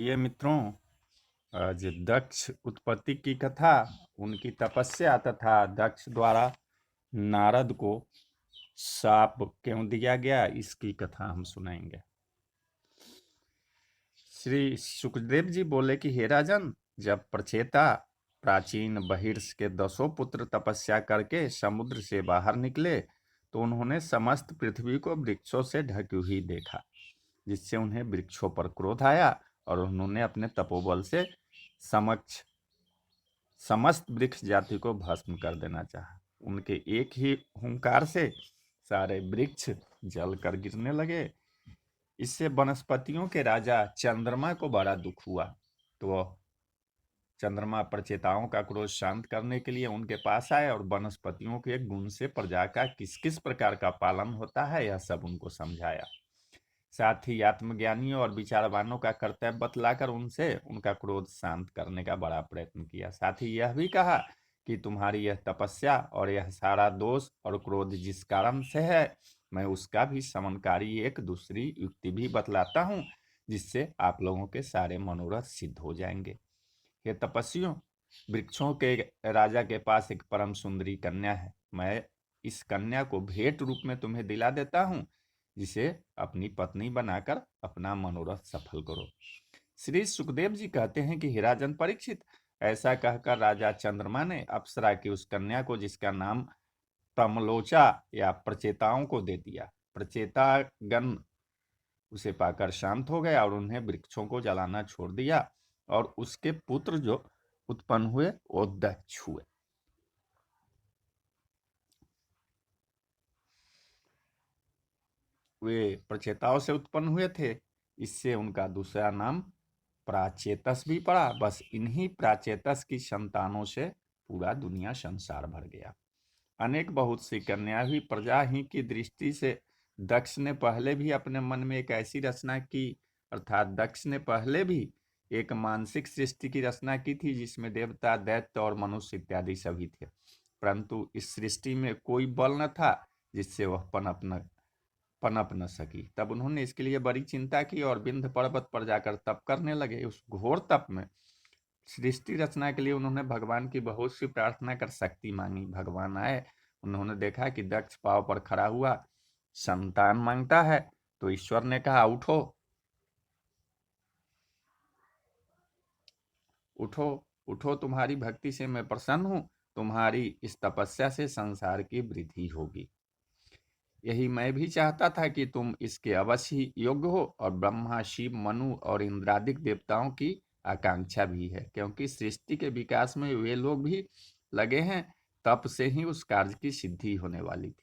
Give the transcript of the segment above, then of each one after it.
ये मित्रों, आज दक्ष उत्पत्ति की कथा, उनकी तपस्या तथा दक्ष द्वारा नारद को शाप क्यों दिया गया, इसकी कथा हम सुनाएंगे। श्री सुखदेव जी बोले कि हे राजन, जब प्रचेता प्राचीन बहिर्ष के 10 पुत्र तपस्या करके समुद्र से बाहर निकले तो उन्होंने समस्त पृथ्वी को वृक्षों से ढकी हुई देखा, जिससे उन्हें वृक्षों पर क्रोध आया और उन्होंने अपने तपोबल से समस्त वृक्ष जाति को भस्म कर देना चाहा। उनके एक ही हुंकार से सारे वृक्ष जल कर गिरने लगे। इससे वनस्पतियों के राजा चंद्रमा को बड़ा दुख हुआ, तो वह चंद्रमा प्रचेताओं का क्रोध शांत करने के लिए उनके पास आए और वनस्पतियों के गुण से प्रजा का किस किस प्रकार का पालन होता है यह सब उनको समझाया। साथ ही आत्मज्ञानियों और विचारवानों का कर्तव्य बतलाकर उनसे उनका क्रोध शांत करने का बड़ा प्रयत्न किया। साथ ही यह भी कहा कि तुम्हारी यह तपस्या और यह सारा दोष और क्रोध जिस कारण से है, मैं उसका भी शमनकारी एक दूसरी युक्ति भी बतलाता हूँ, जिससे आप लोगों के सारे मनोरथ सिद्ध हो जाएंगे। हे तपस्वियों, वृक्षों के राजा के पास एक परम सुंदरी कन्या है। मैं इस कन्या को भेंट रूप में तुम्हें दिला देता हूँ, जिसे अपनी पत्नी बनाकर अपना मनोरथ सफल करो। श्री सुखदेव जी कहते हैं कि हे राजन परीक्षित, ऐसा कहकर राजा चंद्रमा ने अप्सरा की उस कन्या को, जिसका नाम तमलोचा या प्रचेताओं को दे दिया। प्रचेतागण उसे पाकर शांत हो गए और उन्हें वृक्षों को जलाना छोड़ दिया, और उसके पुत्र जो उत्पन्न हुए वो दक्ष हुए। वे प्रचेताओं से उत्पन्न हुए थे, इससे उनका दूसरा नाम प्राचेतस भी पड़ा। बस इन्हीं प्राचेतस की संतानों से पूरा दुनिया संसार भर गया। अनेक बहुत सी कन्या भी प्रजा ही की दृष्टि से दक्ष ने पहले भी अपने मन में एक ऐसी रचना की, अर्थात दक्ष ने पहले भी एक मानसिक सृष्टि की रचना की थी, जिसमें देवता, दैत्य और मनुष्य इत्यादि सभी थे। परंतु इस सृष्टि में कोई बल न था जिससे वह पनप न सकी। तब उन्होंने इसके लिए बड़ी चिंता की और विंध्य पर्वत पर जाकर तप करने लगे। उस घोर तप में सृष्टि रचना के लिए उन्होंने भगवान की बहुत सी प्रार्थना कर शक्ति मांगी। भगवान आए, उन्होंने देखा कि दक्ष पांव पर खड़ा हुआ संतान मांगता है, तो ईश्वर ने कहा, उठो उठो उठो, तुम्हारी भक्ति से मैं प्रसन्न हूं, तुम्हारी इस तपस्या से संसार की वृद्धि होगी। यही मैं भी चाहता था कि तुम इसके अवश्य ही योग्य हो, और ब्रह्मा, शिव, मनु और इंद्रादिक देवताओं की आकांक्षा भी है, क्योंकि सृष्टि के विकास में वे लोग भी लगे हैं। तप से ही उस कार्य की सिद्धि होने वाली थी।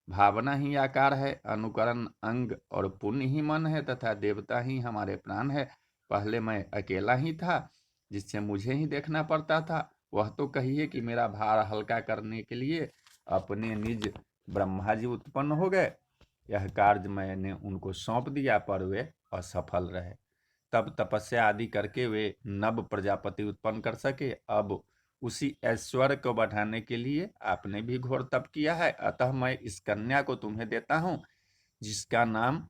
भावना ही आकार है, अनुकरण अंग और पुण्य ही मन है, तथा देवता ही हमारे प्राण है। पहले मैं अकेला ही था, जिससे मुझे ही देखना पड़ता था। वह तो कहिए कि मेरा भार हल्का करने के लिए अपने निज ब्रह्मा जी उत्पन्न हो गए। यह कार्य मैंने उनको सौंप दिया, पर वे असफल रहे। तब तपस्या आदि करके वे नव प्रजापति उत्पन्न कर सके। अब उसी ऐश्वर्य को बढ़ाने के लिए आपने भी घोर तप किया है, अतः मैं इस कन्या को तुम्हें देता हूँ, जिसका नाम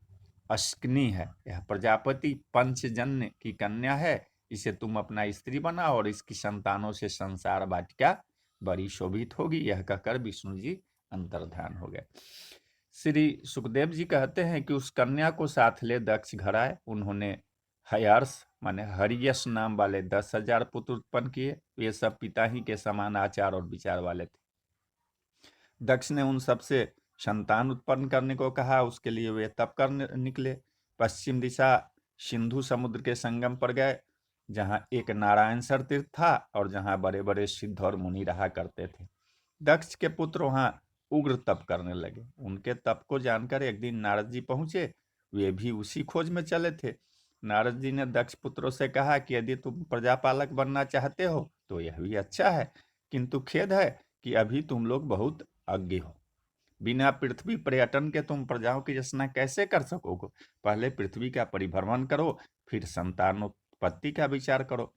अश्कनी है। यह प्रजापति पंचजन्य की कन्या है। इसे तुम अपना स्त्री बना और इसकी संतानों से संसार वाटिका बड़ी शोभित होगी। यह कहकर विष्णु जी अंतर्धान हो गए। श्री सुखदेव जी कहते हैं कि उस कन्या को साथ ले दक्ष घर आए। उन्होंने हयर्ष माने हरियश नाम वाले 10,000 पुत्र उत्पन्न किए। ये सब पिता ही के समान आचार और विचार वाले थे। दक्ष ने उन सबसे संतान उत्पन्न करने को कहा। उसके लिए वे तप करने निकले। पश्चिम दिशा सिंधु समुद्र के संगम पर गए, जहां एक नारायणसर तीर्थ था और जहां बड़े बड़े सिद्ध और मुनि रहा करते थे। दक्ष के पुत्र वहां उग्र तप करने लगे। उनके तप को जानकर एक दिन नारद जी पहुंचे। वे भी उसी खोज में चले थे। नारद जी ने दक्ष पुत्रों से कहा कि यदि तुम प्रजापालक बनना चाहते हो तो यह भी अच्छा है, किंतु खेद है कि अभी तुम लोग बहुत अज्ञ हो। बिना पृथ्वी पर्यटन के तुम प्रजाओं की रचना कैसे कर सकोगे? पहले पृथ्वी का परिभ्रमण करो, फिर संतानोत्पत्ति का विचार करो।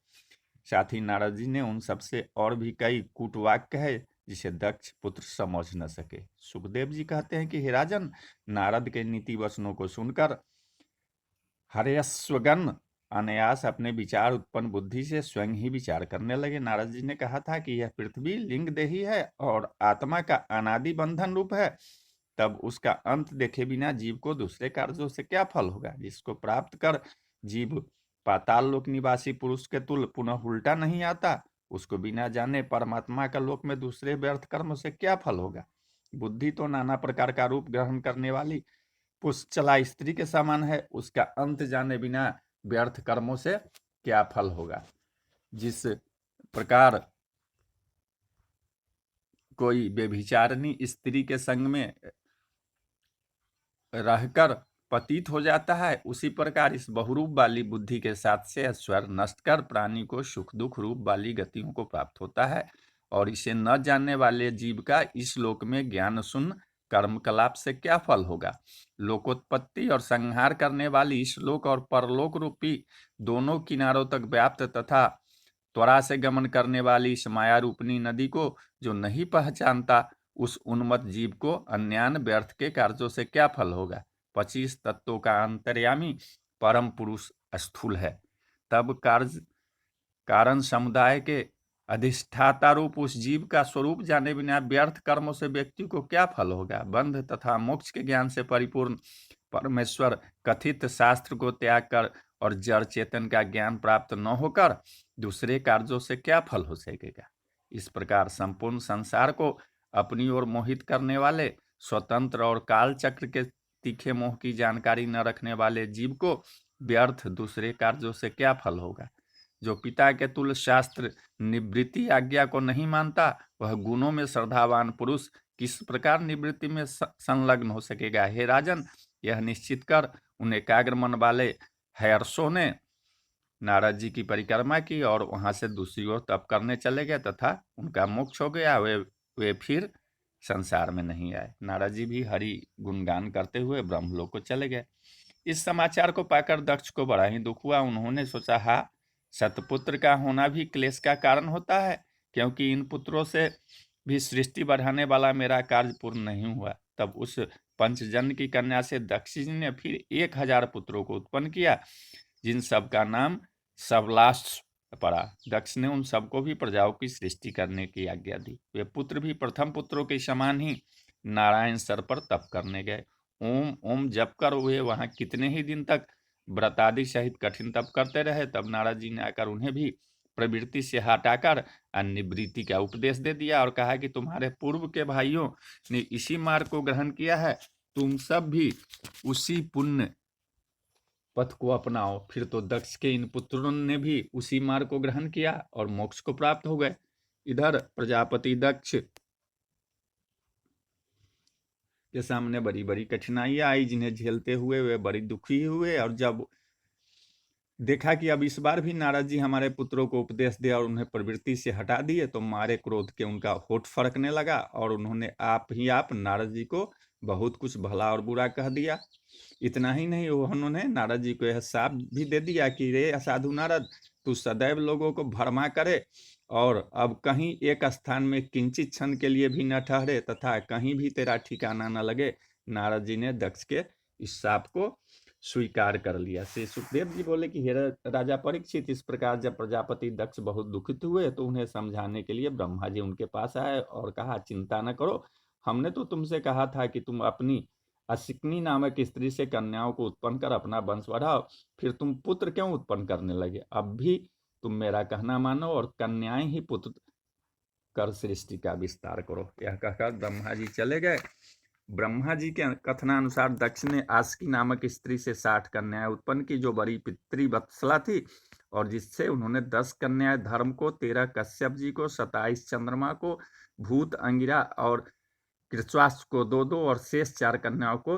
साथ ही नारद जी ने उन सबसे और भी कई कूटवाक्य कहे, जिसे दक्ष पुत्र समझ न सके। सुखदेव जी कहते हैं कि हे राजन, नारद के नीति वचनों को सुनकर हर्यश्वगण अनायास अपने विचार उत्पन्न बुद्धि से स्वयं ही विचार करने लगे। नारद जी ने कहा था कि यह पृथ्वी लिंग देही है और आत्मा का अनादि बंधन रूप है, तब उसका अंत देखे बिना जीव को दूसरे कार्यों से क्या फल होगा। जिसको प्राप्त कर जीव पाताल लोक निवासी पुरुष के तुल्य पुनः उल्टा नहीं आता, उसको बिना जाने परमात्मा का लोक में दूसरे व्यर्थ कर्म से क्या फल होगा। बुद्धि तो नाना प्रकार का रूप ग्रहण करने वाली पुष्चला स्त्री के समान है, उसका अंत जाने बिना व्यर्थ कर्मों से क्या फल होगा। जिस प्रकार कोई व्यभिचारिणी स्त्री के संग में रहकर पतित हो जाता है, उसी प्रकार इस बहुरूप वाली बुद्धि के साथ से स्वर नष्ट कर प्राणी को सुख दुख रूप वाली गतियों को प्राप्त होता है। और इसे न जानने वाले जीव का इस लोक में ज्ञान शून्य कर्मकलाप से क्या फल होगा। लोकोत्पत्ति और संहार करने वाली इस लोक और परलोक रूपी दोनों किनारों तक व्याप्त तथा त्वरा से गमन करने वाली इस माया रूपनी नदी को जो नहीं पहचानता, उस उन्मत्त जीव को अन्यान व्यर्थ के कार्यों से क्या फल होगा। 25 तत्वों का अंतर्यामी परम पुरुष स्थूल है, तब कारण समुदाय के अधिष्ठाता रूप उस जीव का स्वरूप जाने बिना व्यर्थ कर्मों से व्यक्ति को क्या फल होगा। बंध तथा मोक्ष के ज्ञान से परिपूर्ण परमेश्वर कथित शास्त्र को त्याग कर और जड़ चेतन का ज्ञान प्राप्त न होकर दूसरे कार्यों से क्या फल हो सकेगा। इस प्रकार संपूर्ण संसार को अपनी ओर मोहित करने वाले स्वतंत्र और काल चक्र के तीखे मोह की जानकारी न रखने वाले जीव को व्यर्थ दूसरे कार्यों से क्या फल होगा। जो पिता के तुल्य शास्त्र निवृत्ति आज्ञा को नहीं मानता, वह गुणों में श्रद्धावान पुरुष किस प्रकार निवृत्ति में संलग्न हो सकेगा। हे राजन, यह निश्चित कर उन एकाग्र मन वाले हर्षों ने नारद जी की परिक्रमा की और वहां से दूसरी ओर तप करने चले गए तथा उनका मोक्ष हो गया। वे फिर संसार में नहीं आए। नारद जी भी हरि गुणगान करते हुए ब्रह्मलोक को चले गए। इस समाचार को पाकर दक्ष को बड़ा ही दुख हुआ। उन्होंने सोचा, हा, सतपुत्र का होना भी क्लेश का कारण होता है, क्योंकि इन पुत्रों से भी सृष्टि बढ़ाने वाला मेरा कार्य पूर्ण नहीं हुआ। तब उस पंचजन की कन्या से दक्ष जी ने फिर 1000 पुत्रों को उत्पन्न किया, जिन सब का नाम सबलाश पड़ा। दक्ष ने उन सबको भी प्रजाओं की सृष्टि करने की आज्ञा दी। वे पुत्र भी प्रथम पुत्रों के समान ही नारायण सर पर तप करने गए। ओम ओम जप कर वे वहां कितने ही दिन तक व्रतादि सहित कठिन तप करते रहे। तब नारद जी ने आकर उन्हें भी प्रवृत्ति से हटाकर निवृत्ति का उपदेश दे दिया और कहा कि तुम्हारे पूर्व के भाइयों ने इसी मार्ग को ग्रहण किया है, तुम सब भी उसी पुण्य पथ को अपनाओ। फिर तो दक्ष के इन पुत्रों ने भी उसी मार्ग को ग्रहण किया और मोक्ष को प्राप्त हो गए। इधर प्रजापति दक्ष के सामने बड़ी बड़ी कठिनाइयां आई, जिन्हें झेलते हुए वे बड़ी दुखी हुए। और जब देखा कि अब इस बार भी नारद जी हमारे पुत्रों को उपदेश दिया और उन्हें प्रवृत्ति से हटा दिए, तो मारे क्रोध के उनका होठ फड़कने लगा और उन्होंने आप नारद जी को बहुत कुछ भला और बुरा कह दिया। इतना ही नहीं, उन्होंने नारद जी को यह शाप भी दे दिया कि रे असाधु नारद, तू सदैव लोगों को भरमा करे और अब कहीं एक स्थान में किंचित क्षण के लिए भी न ठहरे तथा कहीं भी तेरा ठिकाना न लगे। नारद जी ने दक्ष के इस शाप को स्वीकार कर लिया। श्री सुखदेव जी बोले कि हे राजा परीक्षित, इस प्रकार जब प्रजापति दक्ष बहुत दुखित हुए तो उन्हें समझाने के लिए ब्रह्मा जी उनके पास आए और कहा, चिंता न करो, हमने तो तुमसे कहा था कि तुम अपनी असिकनी नामक स्त्री से कन्याओं को उत्पन्न कर अपना वंश बढ़ाओ, फिर तुम पुत्र क्यों उत्पन्न करने लगे। अब भी तुम मेरा कहना मानो और कन्याएं ही पुत्र कर सृष्टि का विस्तार करो। यह कहकर ब्रह्मा जी चले गए। ब्रह्मा जी के कथनानुसार दक्ष ने आस्की नामक स्त्री से 60 कन्याएं उत्पन्न की, जो बड़ी पितृवत्सला थी, और जिससे उन्होंने 10 कन्याएं धर्म को, 13 कश्यप जी को, 27 चंद्रमा को, भूत अंगिरा और कृत्वास को 2-2 और शेष 4 कन्याओं को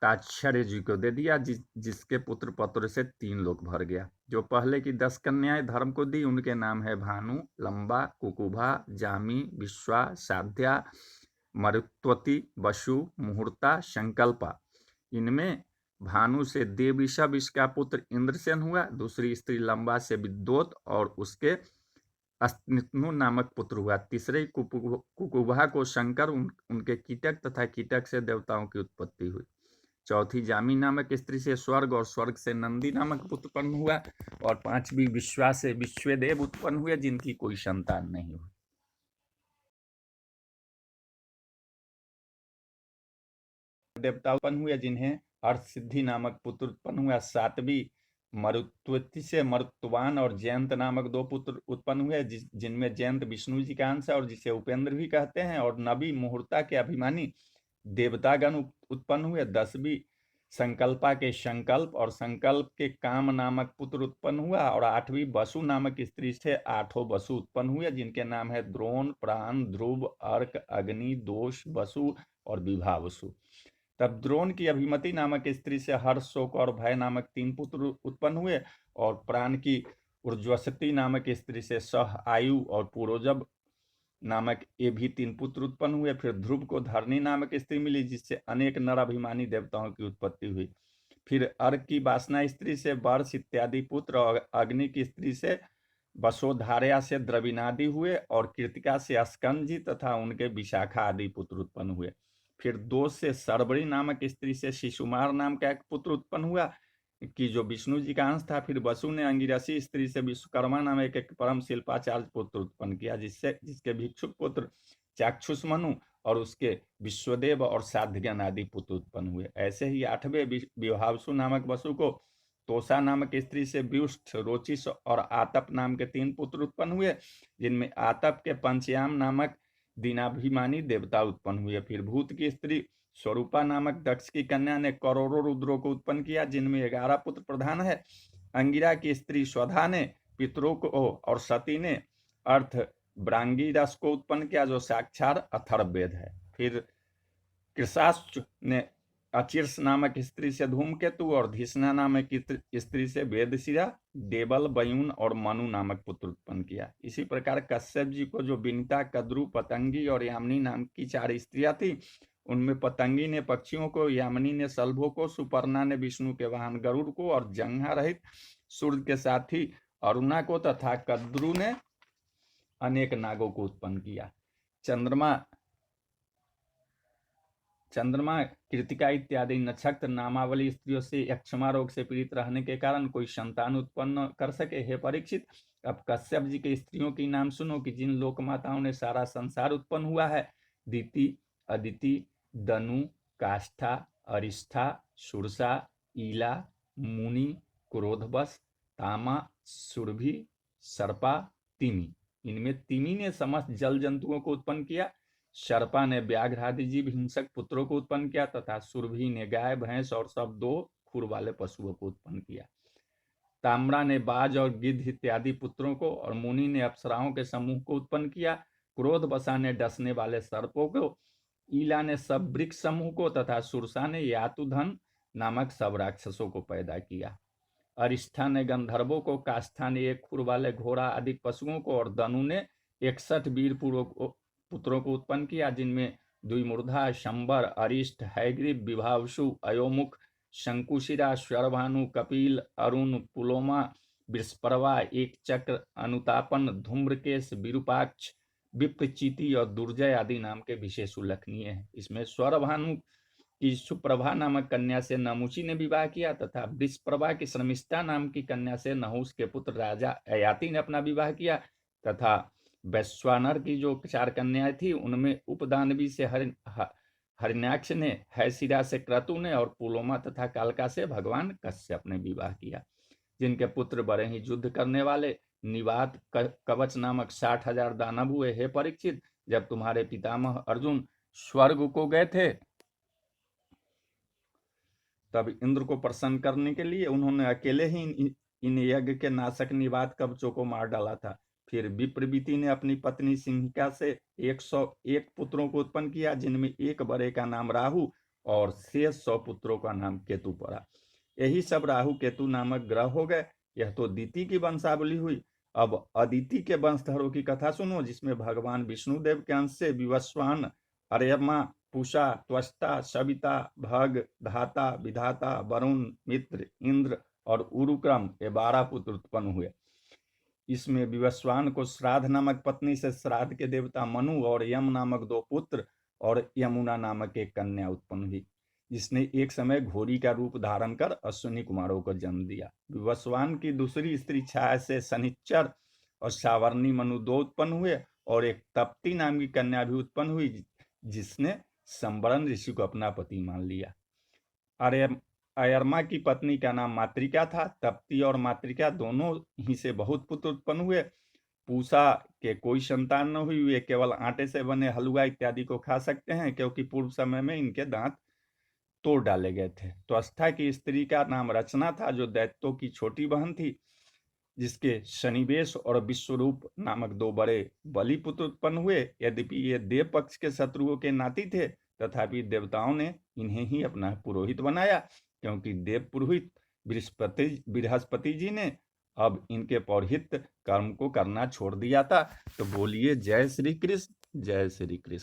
ताक्षर्य जी को दे दिया, जिसके पुत्र पत्र से 3 लोक भर गया। जो पहले की 10 कन्याएं धर्म को दी, उनके नाम है भानु, लंबा, कुकुभा, जामी, विश्वा, साध्या, मरुत्वती, वसु, मुहूर्ता, संकल्पा। इनमें भानु से देवीशब इसका पुत्र इंद्रसेन हुआ। दूसरी स्त्री लंबा से विद्योत और उसके अस्तिनु नामक पुत्र हुआ। तीसरे कुकुभा को शंकर, उनके कीटक तथा कीटक से देवताओं की उत्पत्ति हुई। चौथी जामी नामक स्त्री से स्वर्ग और स्वर्ग से नंदी नामक पुत्र उत्पन्न हुआ। और पांचवी विश्वा से विश्वदेव उत्पन्न हुए, जिनकी कोई संतान नहीं हुई। देवता उत्पन्न हुए, जिन्हें अर्थ सिद्धि नामक पुत्र उत्पन्न हुआ। सातवीं मरुत्वती से मरुत्वान और जयंत नामक दो पुत्र उत्पन्न हुए, जिनमें जयंत विष्णु जी का अंश है और जिसे उपेंद्र भी कहते हैं। और नवी मुहूर्ता के अभिमानी देवतागण उत्पन्न हुए। 10वीं संकल्पा के संकल्प और संकल्प के काम नामक पुत्र उत्पन्न हुआ। और 8वीं वसु नामक स्त्री से 8 वसु उत्पन्न हुए, जिनके नाम है द्रोण, प्राण, ध्रुव, अर्क, अग्नि, दोष, वसु और विभावसु। तब द्रोण की अभिमति नामक स्त्री से हर्ष, शोक और भय नामक 3 पुत्र उत्पन्न हुए। और प्राण की ऊर्ज्वसती नामक स्त्री से सह, आयु और पुरोजब नामक ये भी 3 पुत्र उत्पन्न हुए। फिर ध्रुव को धरणी नामक स्त्री मिली, जिससे अनेक नर अभिमानी देवताओं की उत्पत्ति हुई। फिर अर्क की वासना स्त्री से वर्ष इत्यादि पुत्र, और अग्नि की स्त्री से वसोधार्या से द्रविनादि हुए। और कृतिका से अस्कंजी तथा उनके विशाखा आदि पुत्र उत्पन्न हुए। फिर दोष से सर्वरी नामक स्त्री से शिशुमार नाम का एक पुत्र उत्पन्न हुआ, कि जो विष्णु जी का अंश था। फिर वसु ने अंगिरसी स्त्री से विश्वकर्मा नाम एक परम शिल्पाचार्य पुत्र उत्पन्न किया, जिसके भिक्षुक पुत्र चाक्षुष मनु और उसके विश्वदेव और साध्यज्ञान आदि पुत्र उत्पन्न हुए। ऐसे ही 8वें विभावसु नामक वसु को तोषा नामक स्त्री से व्युष्ठ, रोचिस और आतप नाम के 3 पुत्र उत्पन्न हुए, जिनमें आतप के पंचयाम नामक दीनाभिमानी देवता उत्पन्न हुए। फिर भूत की स्त्री स्वरूपा नामक दक्ष की कन्या ने करोड़ों रुद्रों को उत्पन्न किया, जिनमें 11 पुत्र प्रधान है। अंगिरा की स्त्री स्वधा ने पितरों को और सती ने अर्थ ब्रांगिरस को उत्पन्न किया, जो साक्षात अथर्ववेद है। फिर कृषाश्च ने अचिर्स नामक स्त्री से धूमकेतु और धीष्णा नामक स्त्री से वेदशिरा, देवल, बयून और मनु नामक पुत्र उत्पन्न किया। इसी प्रकार कश्यप जी को जो विनिता, कद्रु, पतंगी और यामिनी नाम की 4 स्त्रियां थी, उनमें पतंगी ने पक्षियों को, यामिनी ने सल्भों को, सुपर्णा ने विष्णु के वाहन गरुड़ को और जंघा रहित सूर्य के साथी अरुणा को तथा कद्रु ने अनेक नागों को उत्पन्न किया। चंद्रमा, कृतिका इत्यादि नक्षत्र नामावली स्त्रियों से यक्षमा रोग से पीड़ित रहने के कारण कोई संतान उत्पन्न कर सके। हे परीक्षित, अब कश्यप जी के स्त्रियों की नाम सुनो, कि जिन लोक माताओं ने सारा संसार उत्पन्न हुआ है। दिति, अदिति, दनु, काष्ठा, अरिष्ठा, सुरसा, ईला, मुनि, क्रोधवश, तामा, सुरभि, सर्पा, तिमी। इनमें तिमी ने समस्त जल जंतुओं को उत्पन्न किया। शर्पा ने व्याघ्र आदि जीव हिंसक पुत्रों को उत्पन्न किया तथा सुरभि ने गाय, भैंस और सब 2 खुर वाले पशुओं को उत्पन्न किया। ताम्रा ने बाज और गिद्ध इत्यादि पुत्रों को, और मुनि ने अप्सराओं के समूह को उत्पन्न किया। क्रोध बसा ने डसने वाले सर्पों को, ईला ने सब वृक्ष समूह को तथा सुरसा ने यातुधन नामक सब राक्षसों को पैदा किया। अरिष्ठा ने गंधर्वों को, काष्ठा ने 1 खुर वाले घोड़ा आदि पशुओं को, और दनु ने 61 वीर पुत्रों को उत्पन्न किया, जिनमें द्विमूर्धा, शंबर, अरिष्ट, हैग्रीव, विभावसु, अयोमुख, शंकुशिरा, श्वरभानु, कपिल, अरुण, पुलोमा, वृषपर्वा, एक चक्र, अनुतापन, धूम्रकेश, विरूपाक्ष, विप्रचीति और दुर्जय आदि नाम के विशेष उल्लेखनीय है। इसमें स्वरभानु की सुप्रभा नामक कन्या से नमुची ने विवाह किया तथा वृषप्रभा की श्रमिष्ठा नाम की कन्या से नहुस के पुत्र राजा अयाति ने अपना विवाह किया। तथा वैश्वानर की जो 4 कन्याएं थी, उनमें उपदानवी से हरिण्याक्ष ने, हैशिरा से क्रतु ने और पुलोमा तथा कालका से भगवान कश्यप ने विवाह किया, जिनके पुत्र बड़े ही युद्ध करने वाले निवात, कवच नामक 60,000 दानव हुए। हे परीक्षित, जब तुम्हारे पितामह अर्जुन स्वर्ग को गए थे, तब इंद्र को प्रसन्न करने के लिए उन्होंने अकेले ही इन यज्ञ के नाशक निवात कवचों को मार डाला था। फिर विप्रवीति ने अपनी पत्नी सिंहिका से 101 पुत्रों को उत्पन्न किया, जिनमें एक बड़े का नाम राहु और शेष 100 पुत्रों का नाम केतु पड़ा। यही सब राहु केतु नामक ग्रह हो गए। यह तो दिति की वंशावली हुई। अब अदिति के वंशधरों की कथा सुनो, जिसमें भगवान विष्णुदेव के अंश से विवस्वान, अर्यमा, पूषा, त्वष्टा, सविता, भग, धाता, विधाता, वरुण, मित्र, इंद्र और उरुक्रम ये 12 पुत्र उत्पन्न हुए। इसमें विवस्वान को श्राद्ध नामक पत्नी से श्राद्ध के देवता मनु और यम नामक 2 पुत्र और यमुना नामक एक कन्या उत्पन्न हुई। जिसने एक समय घोड़ी का रूप धारण कर अश्विनी कुमारों को जन्म दिया। विवस्वान की दूसरी स्त्री छाया से शनिच्चर और सावर्णी मनु दो उत्पन्न हुए, और एक तप्ती नाम की कन्या भी उत्पन्न हुई, जिसने संवरण ऋषि को अपना पति मान लिया। अयरमा की पत्नी का नाम मातृका था। तप्ती और मातृका दोनों ही से बहुत पुत्र उत्पन्न हुए। पूषा के कोई संतान न हुई, वे केवल आटे से बने हलवा इत्यादि को खा सकते हैं, क्योंकि पूर्व समय में इनके दांत तोड़ डाले गए थे। त्वष्टा की स्त्री का नाम रचना था, जो दैत्यों की छोटी बहन थी, जिसके शनिवेश और विश्वरूप नामक दो बड़े बलि पुत्र उत्पन्न हुए। यद्यपि ये देव पक्ष के शत्रुओं के नाती थे, तथापि देवताओं ने इन्हें ही अपना पुरोहित बनाया, क्योंकि देव पुरोहित बृहस्पति जी ने अब इनके पौरोहित कर्म को करना छोड़ दिया था। तो बोलिए जय श्री कृष्ण, जय श्री कृष्ण।